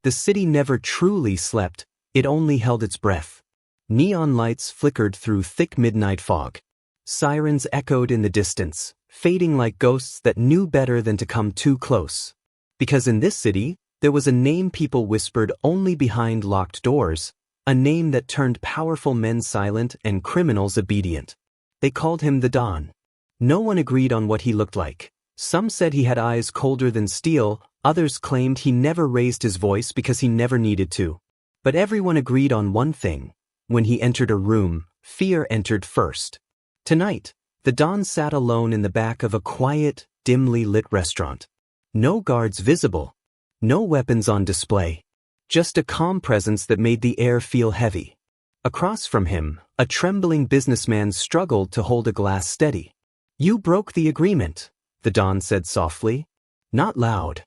The city never truly slept, it only held its breath. Neon lights flickered through thick midnight fog. Sirens echoed in the distance, fading like ghosts that knew better than to come too close. Because in this city, there was a name people whispered only behind locked doors, a name that turned powerful men silent and criminals obedient. They called him the Don. No one agreed on what he looked like. Some said he had eyes colder than steel, others claimed he never raised his voice because he never needed to. But everyone agreed on one thing. When he entered a room, fear entered first. Tonight, the Don sat alone in the back of a quiet, dimly lit restaurant. No guards visible. No weapons on display. Just a calm presence that made the air feel heavy. Across from him, a trembling businessman struggled to hold a glass steady. "You broke the agreement," the Don said softly. Not loud.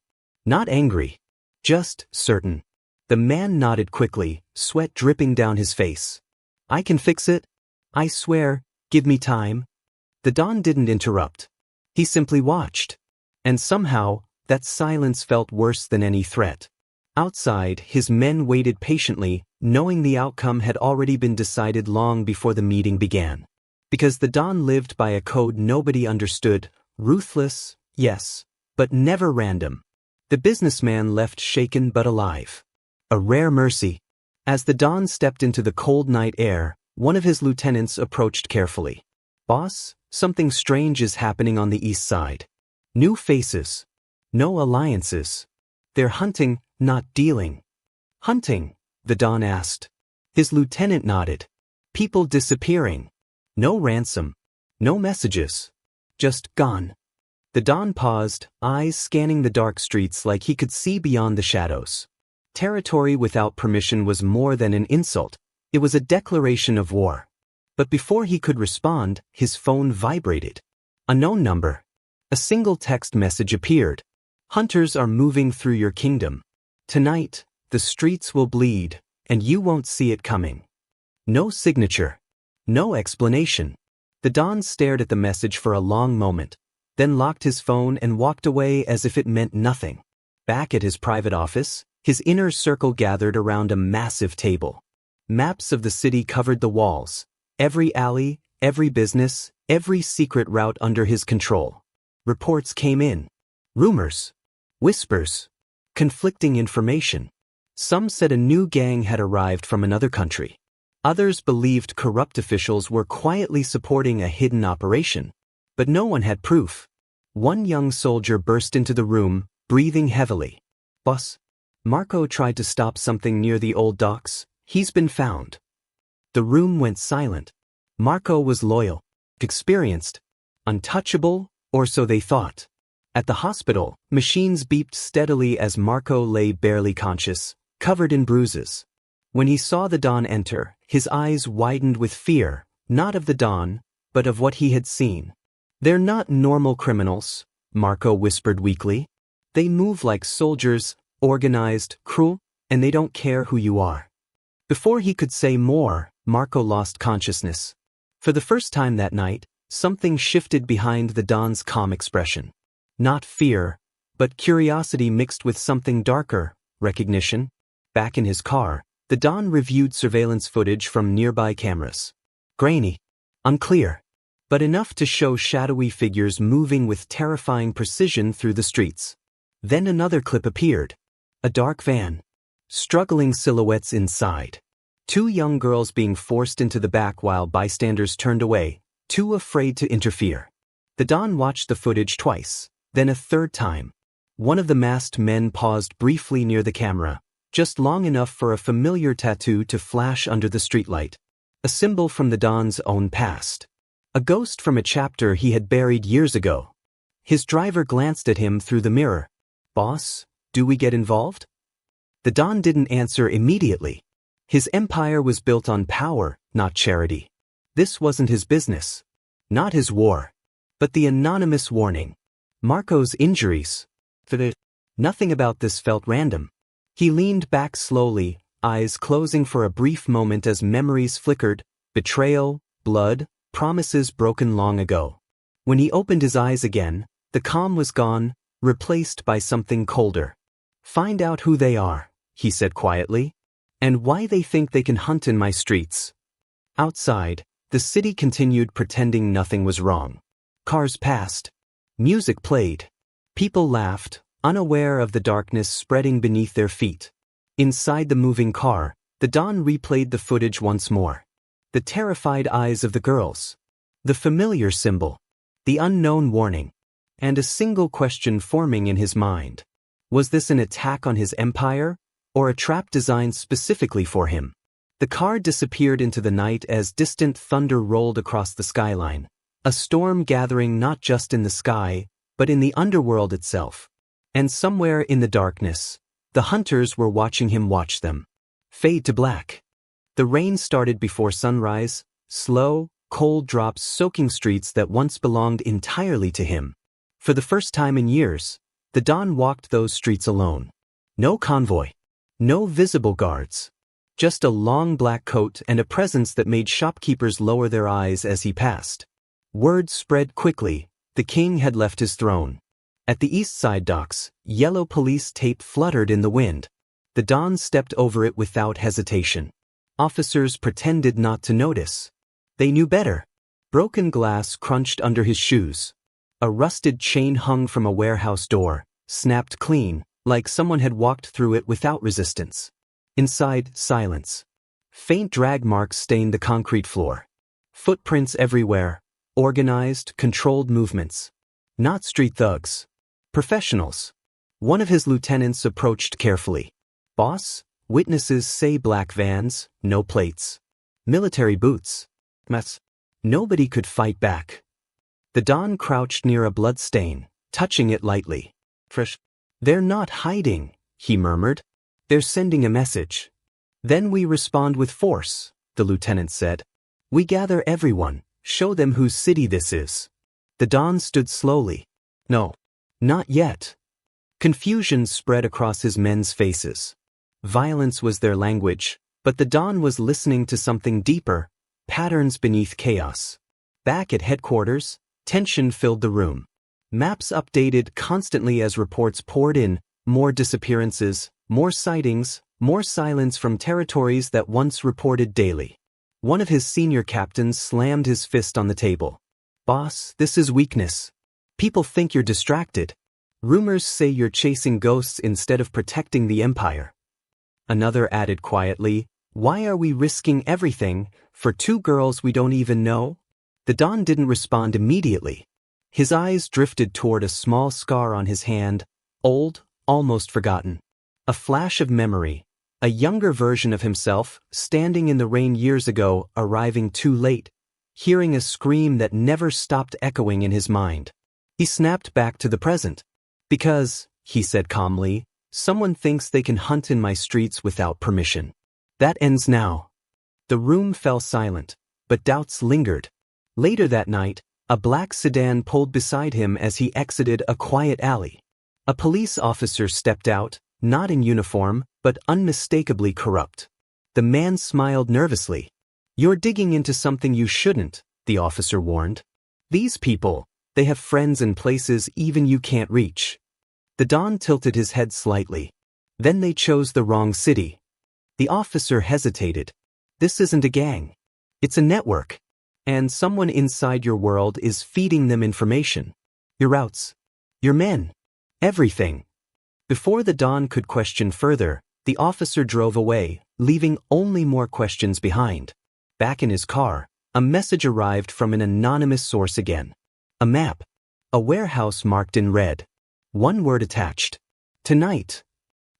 Not angry. Just certain. The man nodded quickly, sweat dripping down his face. "I can fix it. I swear, give me time." The Don didn't interrupt. He simply watched. And somehow, that silence felt worse than any threat. Outside, his men waited patiently, knowing the outcome had already been decided long before the meeting began. Because the Don lived by a code nobody understood, ruthless, yes, but never random. The businessman left shaken but alive. A rare mercy. As the Don stepped into the cold night air, one of his lieutenants approached carefully. "Boss, something strange is happening on the east side. New faces. No alliances. They're hunting, not dealing." "Hunting?" the Don asked. His lieutenant nodded. "People disappearing. No ransom. No messages. Just gone." The Don paused, eyes scanning the dark streets like he could see beyond the shadows. Territory without permission was more than an insult. It was a declaration of war. But before he could respond, his phone vibrated. A known number. A single text message appeared. "Hunters are moving through your kingdom. Tonight, the streets will bleed, and you won't see it coming." No signature. No explanation. The Don stared at the message for a long moment, then locked his phone and walked away as if it meant nothing. Back at his private office, his inner circle gathered around a massive table. Maps of the city covered the walls. Every alley, every business, every secret route under his control. Reports came in. Rumors. Whispers. Conflicting information. Some said a new gang had arrived from another country. Others believed corrupt officials were quietly supporting a hidden operation. But no one had proof. One young soldier burst into the room, breathing heavily. "Boss, Marco tried to stop something near the old docks. He's been found." The room went silent. Marco was loyal, experienced, untouchable, or so they thought. At the hospital, machines beeped steadily as Marco lay barely conscious, covered in bruises. When he saw the Don enter, his eyes widened with fear, not of the Don, but of what he had seen. "They're not normal criminals," Marco whispered weakly. "They move like soldiers, organized, cruel, and they don't care who you are." Before he could say more, Marco lost consciousness. For the first time that night, something shifted behind the Don's calm expression. Not fear, but curiosity mixed with something darker, recognition. Back in his car, the Don reviewed surveillance footage from nearby cameras. Grainy, unclear, but enough to show shadowy figures moving with terrifying precision through the streets. Then another clip appeared. A dark van. Struggling silhouettes inside. Two young girls being forced into the back while bystanders turned away, too afraid to interfere. The Don watched the footage twice, then a third time. One of the masked men paused briefly near the camera, just long enough for a familiar tattoo to flash under the streetlight. A symbol from the Don's own past. A ghost from a chapter he had buried years ago. His driver glanced at him through the mirror. "Boss, do we get involved?" The Don didn't answer immediately. His empire was built on power, not charity. This wasn't his business. Not his war. But the anonymous warning. Marco's injuries. Nothing about this felt random. He leaned back slowly, eyes closing for a brief moment as memories flickered, betrayal, blood, promises broken long ago. When he opened his eyes again, the calm was gone, replaced by something colder. "Find out who they are," he said quietly. And why they think they can hunt in my streets. Outside, the city continued pretending nothing was wrong. Cars passed. Music played. People laughed, unaware of the darkness spreading beneath their feet. Inside the moving car, the Don replayed the footage once more. The terrified eyes of the girls. The familiar symbol. The unknown warning. And a single question forming in his mind. Was this an attack on his empire, or a trap designed specifically for him? The car disappeared into the night as distant thunder rolled across the skyline, a storm gathering not just in the sky, but in the underworld itself. And somewhere in the darkness, the hunters were watching him watch them. Fade to black. The rain started before sunrise, slow, cold drops soaking streets that once belonged entirely to him. For the first time in years, the Don walked those streets alone. No convoy. No visible guards. Just a long black coat and a presence that made shopkeepers lower their eyes as he passed. Word spread quickly. The king had left his throne. At the east side docks, yellow police tape fluttered in the wind. The Don stepped over it without hesitation. Officers pretended not to notice. They knew better. Broken glass crunched under his shoes. A rusted chain hung from a warehouse door, snapped clean, like someone had walked through it without resistance. Inside, silence. Faint drag marks stained the concrete floor. Footprints everywhere. Organized, controlled movements. Not street thugs. Professionals. One of his lieutenants approached carefully. Boss, witnesses say black vans, no plates. Military boots. Mess. Nobody could fight back. The Don crouched near a blood stain, touching it lightly. Fresh. They're not hiding, he murmured. They're sending a message. Then we respond with force, the lieutenant said. We gather everyone. Show them whose city this is. The Don stood slowly. No. Not yet. Confusion spread across his men's faces. Violence was their language, but the Don was listening to something deeper, patterns beneath chaos. Back at headquarters, tension filled the room. Maps updated constantly as reports poured in, more disappearances, more sightings, more silence from territories that once reported daily. One of his senior captains slammed his fist on the table. Boss, this is weakness. People think you're distracted. Rumors say you're chasing ghosts instead of protecting the empire. Another added quietly, why are we risking everything, for two girls we don't even know? The Don didn't respond immediately. His eyes drifted toward a small scar on his hand, old, almost forgotten. A flash of memory. A younger version of himself, standing in the rain years ago, arriving too late, hearing a scream that never stopped echoing in his mind. He snapped back to the present. Because, he said calmly, someone thinks they can hunt in my streets without permission. That ends now. The room fell silent, but doubts lingered. Later that night, a black sedan pulled beside him as he exited a quiet alley. A police officer stepped out, not in uniform, but unmistakably corrupt. The man smiled nervously. You're digging into something you shouldn't, the officer warned. These people, they have friends and places even you can't reach. The Don tilted his head slightly. Then they chose the wrong city. The officer hesitated. This isn't a gang. It's a network. And someone inside your world is feeding them information. Your routes. Your men. Everything. Before the Don could question further, the officer drove away, leaving only more questions behind. Back in his car, a message arrived from an anonymous source again. A map. A warehouse marked in red. One word attached. Tonight.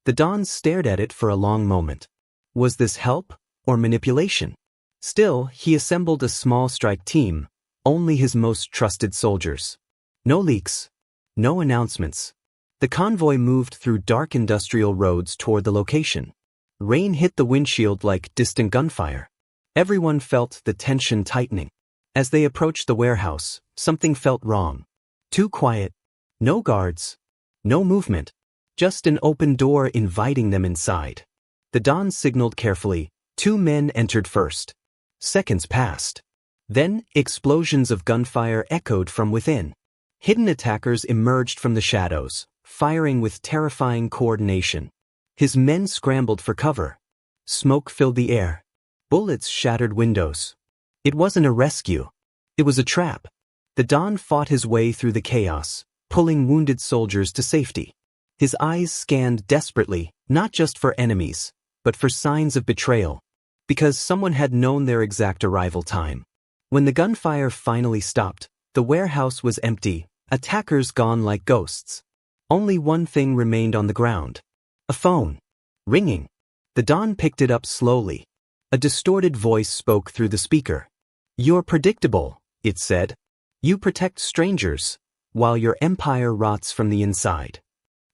The Don stared at it for a long moment. Was this help or manipulation? Still, he assembled a small strike team, only his most trusted soldiers. No leaks. No announcements. The convoy moved through dark industrial roads toward the location. Rain hit the windshield like distant gunfire. Everyone felt the tension tightening. As they approached the warehouse, something felt wrong. Too quiet. No guards. No movement. Just an open door inviting them inside. The Don signaled carefully. 2 men entered first. Seconds passed. Then, explosions of gunfire echoed from within. Hidden attackers emerged from the shadows, firing with terrifying coordination. His men scrambled for cover. Smoke filled the air. Bullets shattered windows. It wasn't a rescue. It was a trap. The Don fought his way through the chaos, pulling wounded soldiers to safety. His eyes scanned desperately, not just for enemies, but for signs of betrayal, because someone had known their exact arrival time. When the gunfire finally stopped, the warehouse was empty, attackers gone like ghosts. Only one thing remained on the ground. A phone. Ringing. The Don picked it up slowly. A distorted voice spoke through the speaker. "You're predictable," it said. "You protect strangers, while your empire rots from the inside."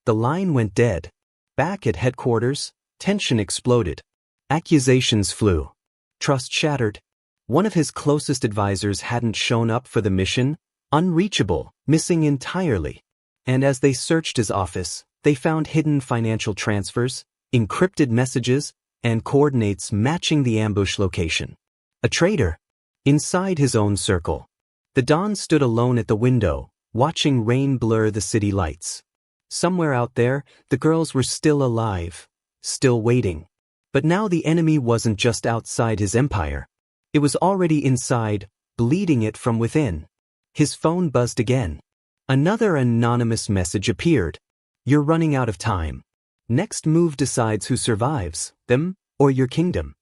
The line went dead. Back at headquarters, tension exploded. Accusations flew. Trust shattered. One of his closest advisors hadn't shown up for the mission, unreachable, missing entirely. And as they searched his office, they found hidden financial transfers, encrypted messages, and coordinates matching the ambush location. A traitor. Inside his own circle. The Don stood alone at the window, watching rain blur the city lights. Somewhere out there, the girls were still alive, still waiting. But now the enemy wasn't just outside his empire. It was already inside, bleeding it from within. His phone buzzed again. Another anonymous message appeared. "You're running out of time. Next move decides who survives, them or your kingdom."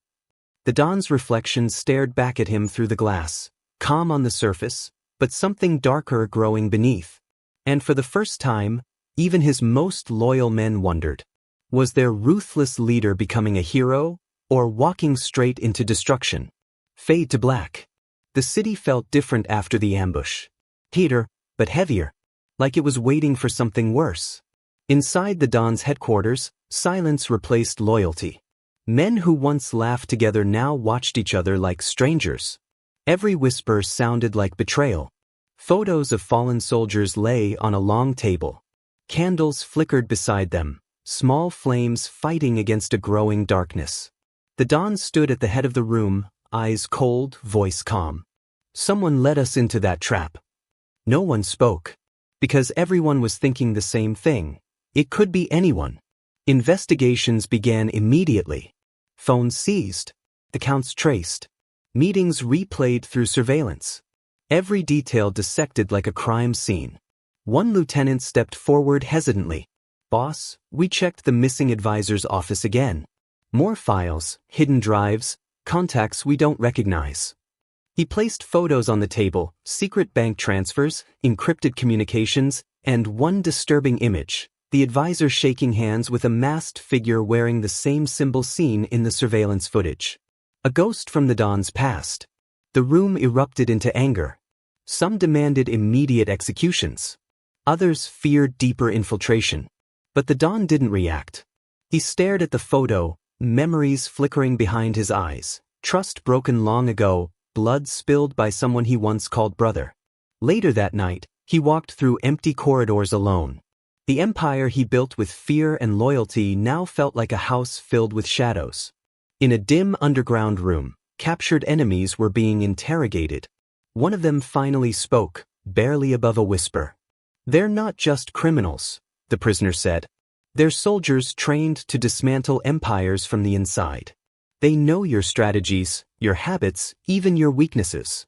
The Don's reflection stared back at him through the glass, calm on the surface, but something darker growing beneath. And for the first time, even his most loyal men wondered. Was their ruthless leader becoming a hero, or walking straight into destruction? Fade to black. The city felt different after the ambush. Heater, but heavier. Like it was waiting for something worse. Inside the Don's headquarters, silence replaced loyalty. Men who once laughed together now watched each other like strangers. Every whisper sounded like betrayal. Photos of fallen soldiers lay on a long table. Candles flickered beside them, small flames fighting against a growing darkness. The Don stood at the head of the room, eyes cold, voice calm. "Someone led us into that trap." No one spoke. Because everyone was thinking the same thing. It could be anyone. Investigations began immediately. Phones seized. Accounts traced. Meetings replayed through surveillance. Every detail dissected like a crime scene. One lieutenant stepped forward hesitantly. "Boss, we checked the missing advisor's office again. More files, hidden drives, contacts we don't recognize." He placed photos on the table, secret bank transfers, encrypted communications, and one disturbing image, the advisor shaking hands with a masked figure wearing the same symbol seen in the surveillance footage. A ghost from the Don's past. The room erupted into anger. Some demanded immediate executions. Others feared deeper infiltration. But the Don didn't react. He stared at the photo, memories flickering behind his eyes, trust broken long ago, blood spilled by someone he once called brother. Later that night, he walked through empty corridors alone. The empire he built with fear and loyalty now felt like a house filled with shadows. In a dim underground room, captured enemies were being interrogated. One of them finally spoke, barely above a whisper. "They're not just criminals," the prisoner said. "They're soldiers trained to dismantle empires from the inside. They know your strategies, your habits, even your weaknesses."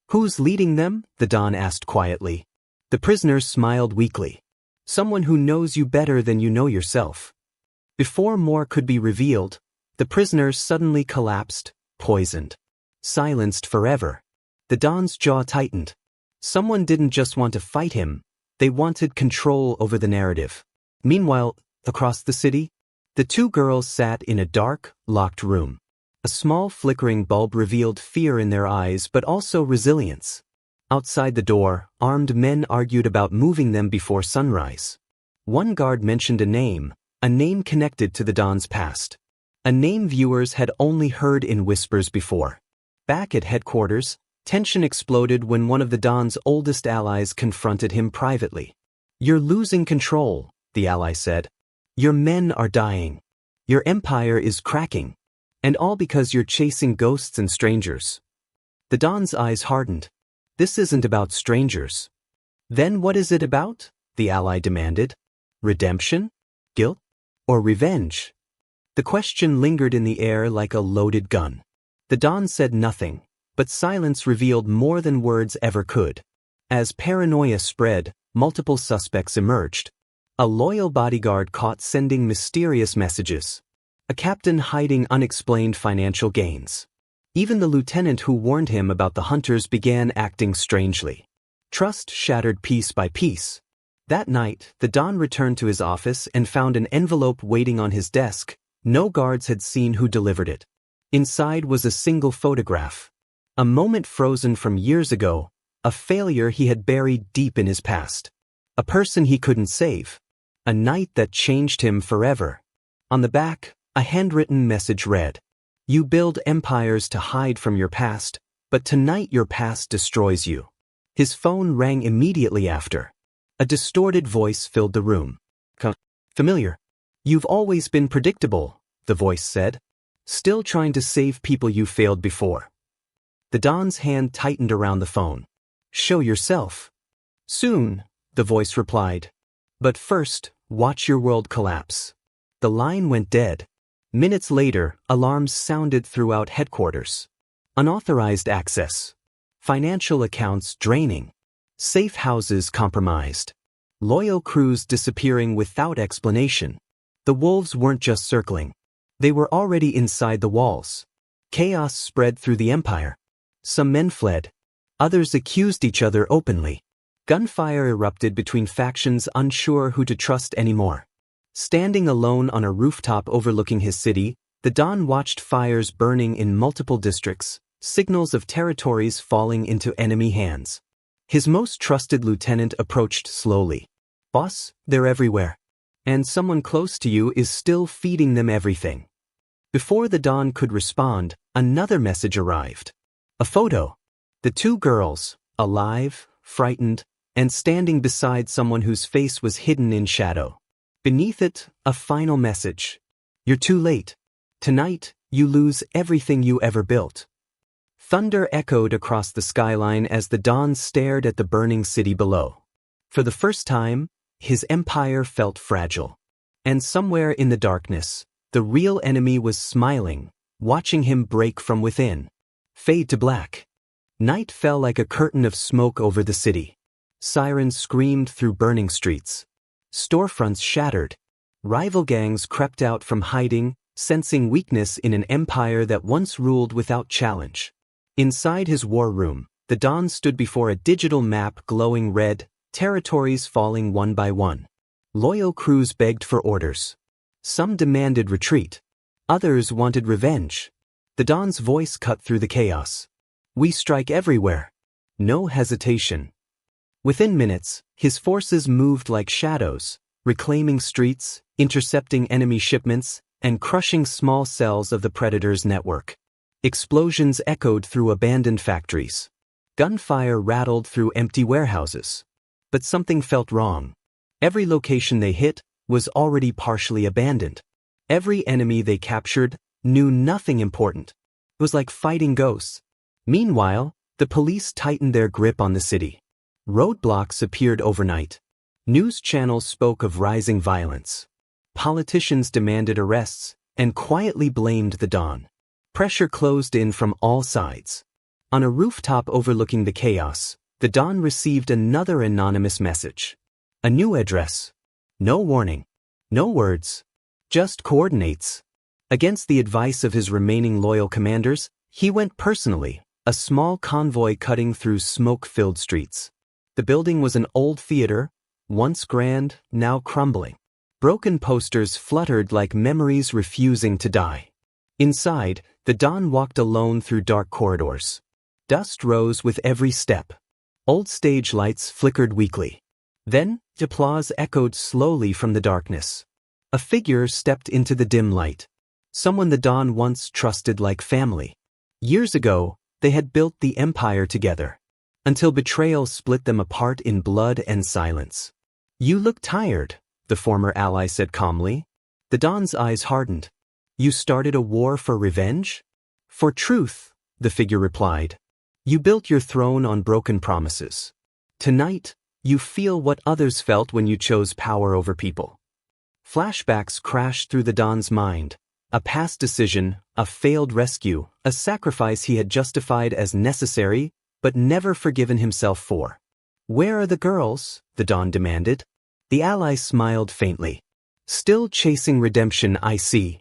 "Who's leading them?" the Don asked quietly. The prisoner smiled weakly. "Someone who knows you better than you know yourself." Before more could be revealed, the prisoner suddenly collapsed, poisoned. Silenced forever. The Don's jaw tightened. Someone didn't just want to fight him, they wanted control over the narrative. Meanwhile, across the city, the two girls sat in a dark, locked room. A small flickering bulb revealed fear in their eyes but also resilience. Outside the door, armed men argued about moving them before sunrise. One guard mentioned a name connected to the Don's past. A name viewers had only heard in whispers before. Back at headquarters, tension exploded when one of the Don's oldest allies confronted him privately. "You're losing control," the ally said. "Your men are dying. Your empire is cracking. And all because you're chasing ghosts and strangers." The Don's eyes hardened. "This isn't about strangers." "Then what is it about?" the ally demanded. "Redemption? Guilt? or revenge? The question lingered in the air like a loaded gun. The Don said nothing, but silence revealed more than words ever could. As paranoia spread, multiple suspects emerged. A loyal bodyguard caught sending mysterious messages. A captain hiding unexplained financial gains. Even the lieutenant who warned him about the hunters began acting strangely. Trust shattered piece by piece. That night, the Don returned to his office and found an envelope waiting on his desk. No guards had seen who delivered it. Inside was a single photograph. A moment frozen from years ago, a failure he had buried deep in his past. A person he couldn't save. A night that changed him forever. On the back, a handwritten message read, "You build empires to hide from your past, but tonight your past destroys you." His phone rang immediately after. A distorted voice filled the room. Familiar. "You've always been predictable," the voice said. "Still trying to save people you failed before." The Don's hand tightened around the phone. "Show yourself." "Soon," the voice replied. "But first, watch your world collapse." The line went dead. Minutes later, alarms sounded throughout headquarters. Unauthorized access. Financial accounts draining. Safe houses compromised. Loyal crews disappearing without explanation. The wolves weren't just circling. They were already inside the walls. Chaos spread through the empire. Some men fled. Others accused each other openly. Gunfire erupted between factions unsure who to trust anymore. Standing alone on a rooftop overlooking his city, the Don watched fires burning in multiple districts, signals of territories falling into enemy hands. His most trusted lieutenant approached slowly. "Boss, they're everywhere. And someone close to you is still feeding them everything." Before the Don could respond, another message arrived. A photo. The two girls, alive, frightened, and standing beside someone whose face was hidden in shadow. Beneath it, a final message. "You're too late. Tonight, you lose everything you ever built." Thunder echoed across the skyline as the Don stared at the burning city below. For the first time, his empire felt fragile. And somewhere in the darkness, the real enemy was smiling, watching him break from within. Fade to black. Night fell like a curtain of smoke over the city. Sirens screamed through burning streets. Storefronts shattered. Rival gangs crept out from hiding, sensing weakness in an empire that once ruled without challenge. Inside his war room, the Don stood before a digital map glowing red, territories falling one by one. Loyal crews begged for orders. Some demanded retreat. Others wanted revenge. The Don's voice cut through the chaos. "We strike everywhere. No hesitation." Within minutes, his forces moved like shadows, reclaiming streets, intercepting enemy shipments, and crushing small cells of the Predator's network. Explosions echoed through abandoned factories. Gunfire rattled through empty warehouses. But something felt wrong. Every location they hit was already partially abandoned. Every enemy they captured knew nothing important. It was like fighting ghosts. Meanwhile, the police tightened their grip on the city. Roadblocks appeared overnight. News channels spoke of rising violence. Politicians demanded arrests and quietly blamed the Don. Pressure closed in from all sides. On a rooftop overlooking the chaos, the Don received another anonymous message. A new address. No warning. No words. Just coordinates. Against the advice of his remaining loyal commanders, he went personally, a small convoy cutting through smoke-filled streets. The building was an old theater, once grand, now crumbling. Broken posters fluttered like memories refusing to die. Inside, the Don walked alone through dark corridors. Dust rose with every step. Old stage lights flickered weakly. Then, applause echoed slowly from the darkness. A figure stepped into the dim light. Someone the Don once trusted like family. Years ago, they had built the empire together. Until betrayal split them apart in blood and silence. "You look tired," the former ally said calmly. The Don's eyes hardened. "You started a war for revenge?" "For truth," the figure replied. "You built your throne on broken promises. Tonight, you feel what others felt when you chose power over people." Flashbacks crashed through the Don's mind. A past decision, a failed rescue, a sacrifice he had justified as necessary, but never forgiven himself for. "Where are the girls?" the Don demanded. The ally smiled faintly. "Still chasing redemption, I see."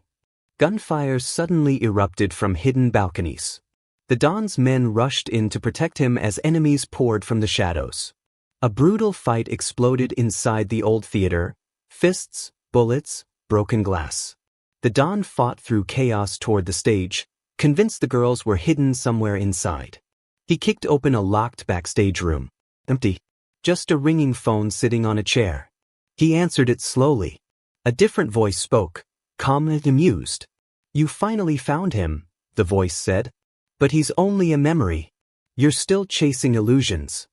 Gunfire suddenly erupted from hidden balconies. The Don's men rushed in to protect him as enemies poured from the shadows. A brutal fight exploded inside the old theater. Fists, bullets, broken glass. The Don fought through chaos toward the stage, convinced the girls were hidden somewhere inside. He kicked open a locked backstage room. Empty. Just a ringing phone sitting on a chair. He answered it slowly. A different voice spoke, calm and amused. "You finally found him," the voice said. "But he's only a memory. You're still chasing illusions."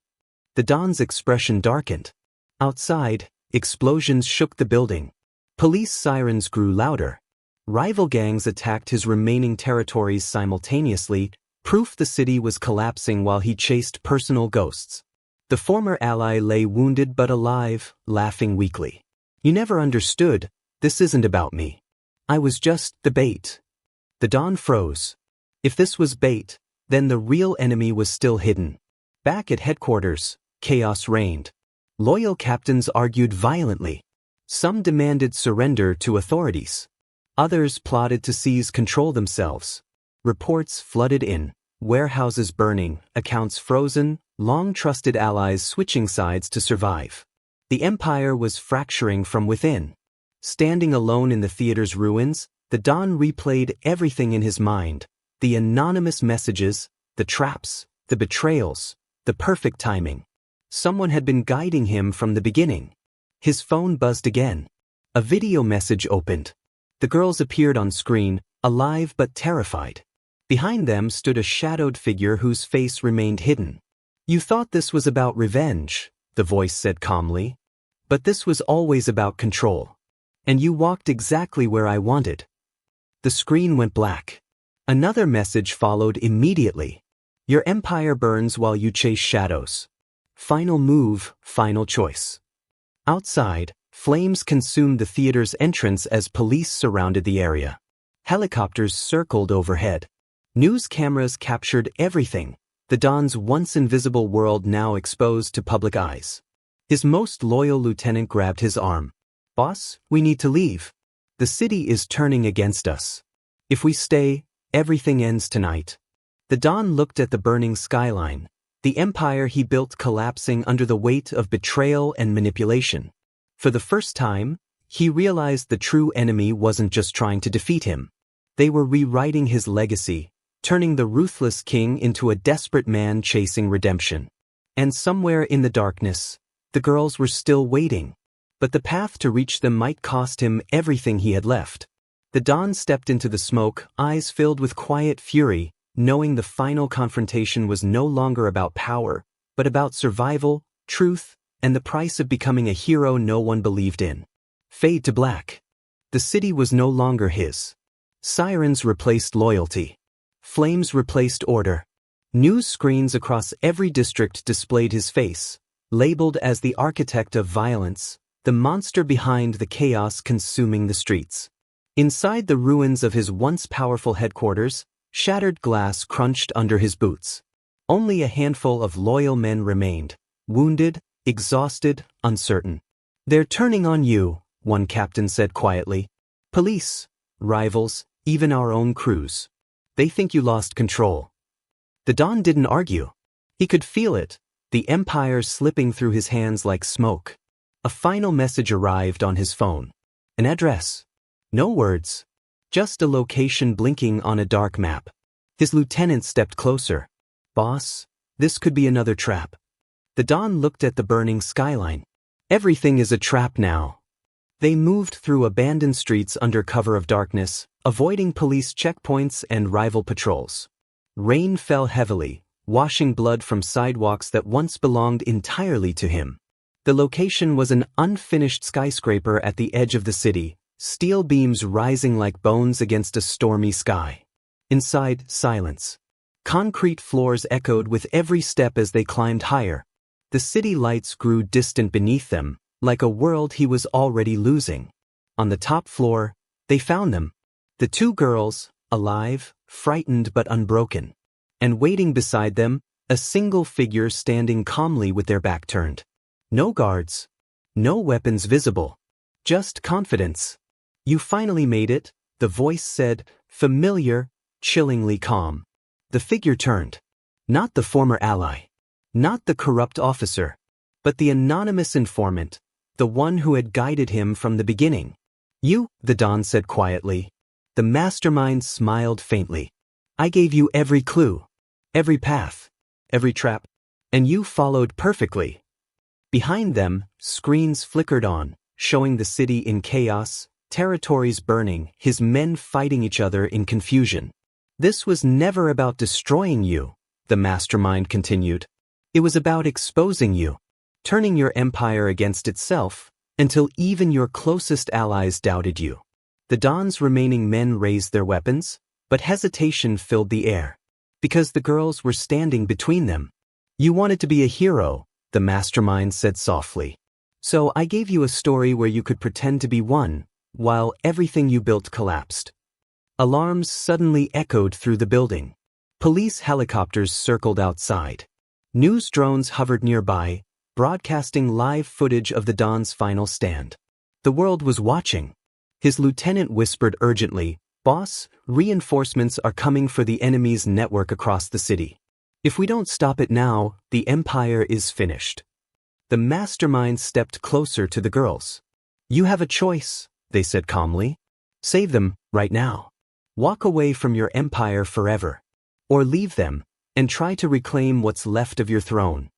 The Don's expression darkened. Outside, explosions shook the building. Police sirens grew louder. Rival gangs attacked his remaining territories simultaneously, proof the city was collapsing while he chased personal ghosts. The former ally lay wounded but alive, laughing weakly. "You never understood. This isn't about me. I was just the bait." The Don froze. If this was bait, then the real enemy was still hidden. Back at headquarters, chaos reigned. Loyal captains argued violently. Some demanded surrender to authorities. Others plotted to seize control themselves. Reports flooded in, warehouses burning, accounts frozen, long-trusted allies switching sides to survive. The empire was fracturing from within. Standing alone in the theater's ruins, the Don replayed everything in his mind: the anonymous messages, the traps, the betrayals, the perfect timing. Someone had been guiding him from the beginning. His phone buzzed again. A video message opened. The girls appeared on screen, alive but terrified. Behind them stood a shadowed figure whose face remained hidden. "You thought this was about revenge," the voice said calmly. "But this was always about control. And you walked exactly where I wanted." The screen went black. Another message followed immediately. "Your empire burns while you chase shadows. Final move, final choice." Outside, flames consumed the theater's entrance as police surrounded the area. Helicopters circled overhead. News cameras captured everything, the Don's once invisible world now exposed to public eyes. His most loyal lieutenant grabbed his arm. "Boss, we need to leave. The city is turning against us. If we stay, everything ends tonight." The Don looked at the burning skyline, the empire he built collapsing under the weight of betrayal and manipulation. For the first time, he realized the true enemy wasn't just trying to defeat him. They were rewriting his legacy, turning the ruthless king into a desperate man chasing redemption. And somewhere in the darkness, the girls were still waiting. But the path to reach them might cost him everything he had left. The Don stepped into the smoke, eyes filled with quiet fury, knowing the final confrontation was no longer about power, but about survival, truth, and the price of becoming a hero no one believed in. Fade to black. The city was no longer his. Sirens replaced loyalty. Flames replaced order. News screens across every district displayed his face, labeled as the architect of violence, the monster behind the chaos consuming the streets. Inside the ruins of his once powerful headquarters, shattered glass crunched under his boots. Only a handful of loyal men remained, wounded, exhausted, uncertain. "They're turning on you," one captain said quietly. "Police, rivals, even our own crews. They think you lost control." The Don didn't argue. He could feel it, the empire slipping through his hands like smoke. A final message arrived on his phone. An address. No words. Just a location blinking on a dark map. His lieutenant stepped closer. "Boss, this could be another trap." The Don looked at the burning skyline. Everything is a trap now. They moved through abandoned streets under cover of darkness, avoiding police checkpoints and rival patrols. Rain fell heavily, washing blood from sidewalks that once belonged entirely to him. The location was an unfinished skyscraper at the edge of the city, steel beams rising like bones against a stormy sky. Inside, silence. Concrete floors echoed with every step as they climbed higher. The city lights grew distant beneath them, like a world he was already losing. On the top floor, they found them. The two girls, alive, frightened but unbroken. And waiting beside them, a single figure standing calmly with their back turned. No guards. No weapons visible. Just confidence. "You finally made it," the voice said, familiar, chillingly calm. The figure turned. Not the former ally. Not the corrupt officer. But the anonymous informant, the one who had guided him from the beginning. "You," the Don said quietly. The mastermind smiled faintly. "I gave you every clue. Every path. Every trap. And you followed perfectly." Behind them, screens flickered on, showing the city in chaos, territories burning, his men fighting each other in confusion. "This was never about destroying you," the mastermind continued. "It was about exposing you, turning your empire against itself, until even your closest allies doubted you." The Don's remaining men raised their weapons, but hesitation filled the air. Because the girls were standing between them. "You wanted to be a hero," the mastermind said softly. "So I gave you a story where you could pretend to be one, while everything you built collapsed." Alarms suddenly echoed through the building. Police helicopters circled outside. News drones hovered nearby, broadcasting live footage of the Don's final stand. The world was watching. His lieutenant whispered urgently, "Boss, reinforcements are coming for the enemy's network across the city. If we don't stop it now, the empire is finished." The mastermind stepped closer to the girls. "You have a choice," they said calmly. "Save them, right now. Walk away from your empire forever. Or leave them, and try to reclaim what's left of your throne."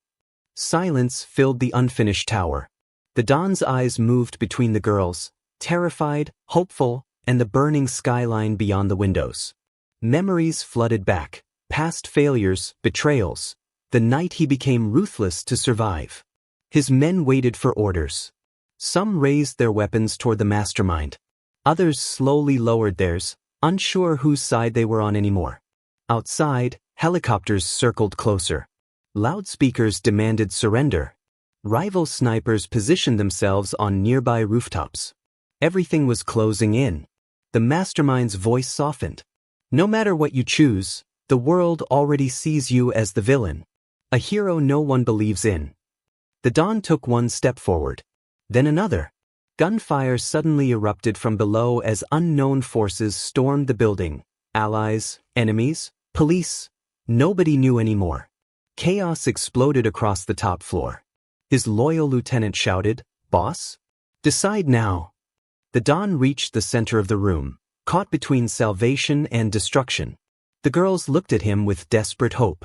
Silence filled the unfinished tower. The Don's eyes moved between the girls, terrified, hopeful, and the burning skyline beyond the windows. Memories flooded back, past failures, betrayals, the night he became ruthless to survive. His men waited for orders. Some raised their weapons toward the mastermind. Others slowly lowered theirs, unsure whose side they were on anymore. Outside, helicopters circled closer. Loudspeakers demanded surrender. Rival snipers positioned themselves on nearby rooftops. Everything was closing in. The mastermind's voice softened. "No matter what you choose, the world already sees you as the villain. A hero no one believes in." The Don took one step forward. Then another. Gunfire suddenly erupted from below as unknown forces stormed the building. Allies, enemies, police. Nobody knew anymore. Chaos exploded across the top floor. His loyal lieutenant shouted, "Boss? Decide now." The Don reached the center of the room, caught between salvation and destruction. The girls looked at him with desperate hope.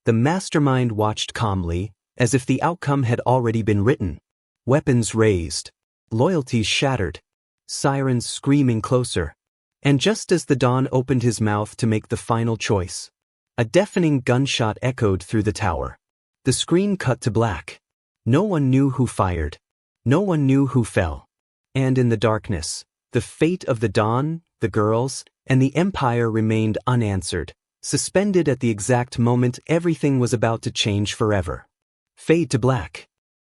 The mastermind watched calmly, as if the outcome had already been written. Weapons raised. Loyalties shattered. Sirens screaming closer. And just as the Don opened his mouth to make the final choice, a deafening gunshot echoed through the tower. The screen cut to black. No one knew who fired. No one knew who fell. And in the darkness, the fate of the Don, the girls, and the Empire remained unanswered, suspended at the exact moment everything was about to change forever. Fade to black.